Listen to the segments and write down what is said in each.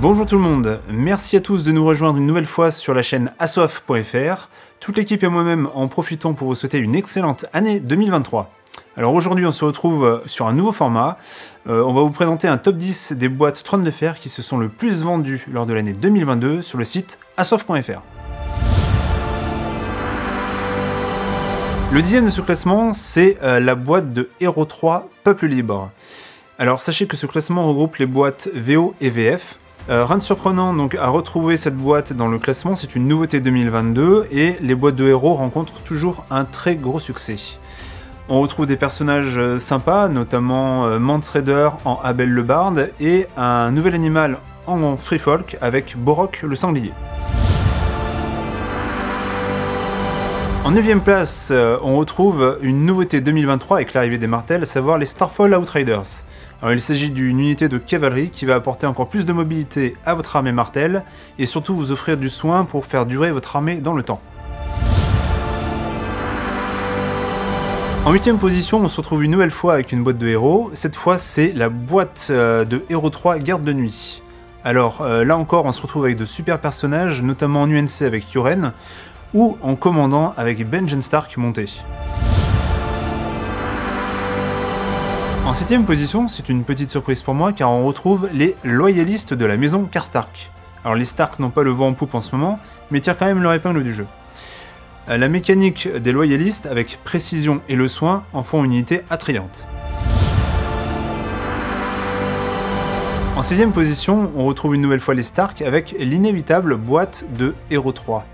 Bonjour tout le monde, merci à tous de nous rejoindre une nouvelle fois sur la chaîne asof.fr. Toute l'équipe et moi-même en profitons pour vous souhaiter une excellente année 2023. Alors aujourd'hui on se retrouve sur un nouveau format. On va vous présenter un top 10 des boîtes Trône de Fer qui se sont le plus vendues lors de l'année 2022 sur le site asof.fr. Le 10e de ce classement, c'est la boîte de Hero 3 Peuple Libre. Alors sachez que ce classement regroupe les boîtes VO et VF. Rien de surprenant donc à retrouver cette boîte dans le classement, c'est une nouveauté 2022 et les boîtes de héros rencontrent toujours un très gros succès. On retrouve des personnages sympas, notamment Mance Raider en Abel le Barde et un nouvel animal en Free Folk avec Borok le Sanglier. En 9e place, on retrouve une nouveauté 2023 avec l'arrivée des martels, à savoir les Starfall Outriders. Alors, il s'agit d'une unité de cavalerie qui va apporter encore plus de mobilité à votre armée martel et surtout vous offrir du soin pour faire durer votre armée dans le temps. En 8e position, on se retrouve une nouvelle fois avec une boîte de héros. Cette fois, c'est la boîte de Hero 3 Garde de Nuit. Alors là encore, on se retrouve avec de super personnages, notamment en UNC avec Yoren, ou en commandant avec Benjen Stark monté. En 7e position, c'est une petite surprise pour moi car on retrouve les loyalistes de la maison Karstark. Alors les Stark n'ont pas le vent en poupe en ce moment, mais tirent quand même leur épingle du jeu. La mécanique des loyalistes avec précision et le soin en font une unité attrayante. En 6e position, on retrouve une nouvelle fois les Stark avec l'inévitable boîte de Hero 3.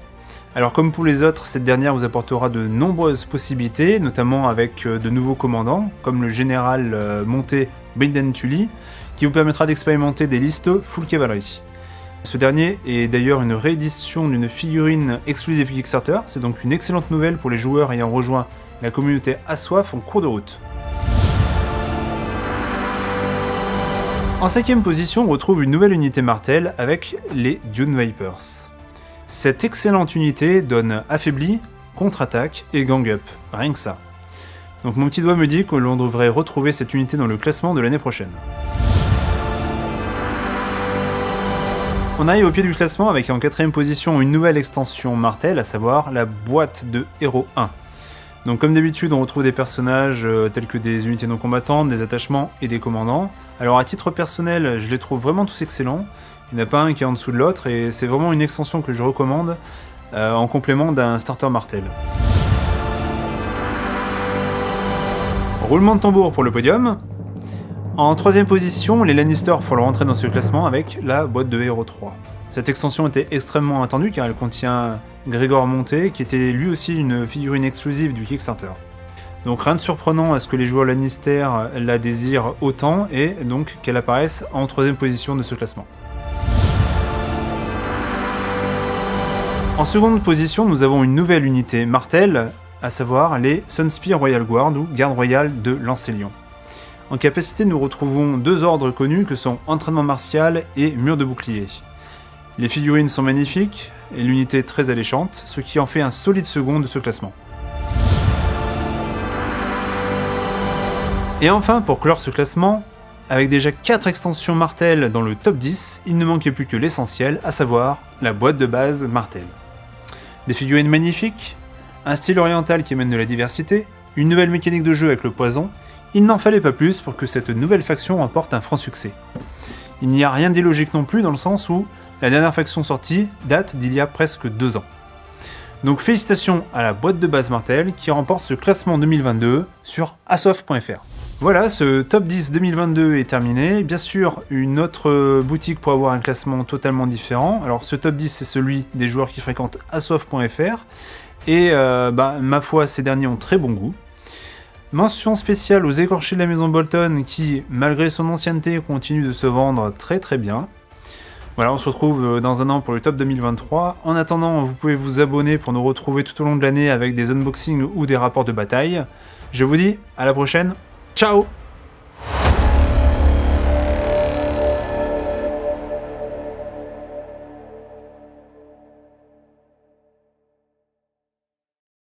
Alors comme pour les autres, cette dernière vous apportera de nombreuses possibilités, notamment avec de nouveaux commandants, comme le général monté Biden Tully, qui vous permettra d'expérimenter des listes full cavalerie. Ce dernier est d'ailleurs une réédition d'une figurine exclusive Kickstarter, c'est donc une excellente nouvelle pour les joueurs ayant rejoint la communauté Assoif en cours de route. En 5e position, on retrouve une nouvelle unité martel avec les Dune Vipers. Cette excellente unité donne affaibli, contre-attaque et gang-up, rien que ça. Donc mon petit doigt me dit que l'on devrait retrouver cette unité dans le classement de l'année prochaine. On arrive au pied du classement avec en 4e position une nouvelle extension martel, à savoir la boîte de Hero 1. Donc comme d'habitude on retrouve des personnages tels que des unités non combattantes, des attachements et des commandants. Alors à titre personnel, je les trouve vraiment tous excellents. Il n'y en a pas un qui est en dessous de l'autre et c'est vraiment une extension que je recommande en complément d'un starter martel. Roulement de tambour pour le podium. En 3e position, les Lannister font leur entrée dans ce classement avec la boîte de Hero 3. Cette extension était extrêmement attendue car elle contient Grégor Monté qui était lui aussi une figurine exclusive du Kickstarter. Donc rien de surprenant à ce que les joueurs Lannister la désirent autant et donc qu'elle apparaisse en 3e position de ce classement. En seconde position, nous avons une nouvelle unité martel, à savoir les Sunspear Royal Guard ou Garde Royale de Lancélion. En capacité, nous retrouvons deux ordres connus que sont Entraînement Martial et Mur de Bouclier. Les figurines sont magnifiques et l'unité très alléchante, ce qui en fait un solide second de ce classement. Et enfin, pour clore ce classement, avec déjà 4 extensions martel dans le top 10, il ne manquait plus que l'essentiel, à savoir la boîte de base martel. Des figurines magnifiques, un style oriental qui amène de la diversité, une nouvelle mécanique de jeu avec le poison, il n'en fallait pas plus pour que cette nouvelle faction remporte un franc succès. Il n'y a rien d'illogique non plus dans le sens où la dernière faction sortie date d'il y a presque 2 ans. Donc félicitations à la boîte de base martel qui remporte ce classement 2022 sur asof.fr. Voilà, ce top 10 2022 est terminé. Bien sûr, une autre boutique pour avoir un classement totalement différent. Alors ce top 10, c'est celui des joueurs qui fréquentent asof.fr. Et ma foi, ces derniers ont très bon goût. Mention spéciale aux écorchés de la maison Bolton qui, malgré son ancienneté, continue de se vendre très très bien. Voilà, on se retrouve dans un an pour le top 2023. En attendant, vous pouvez vous abonner pour nous retrouver tout au long de l'année avec des unboxings ou des rapports de bataille. Je vous dis à la prochaine. Ciao!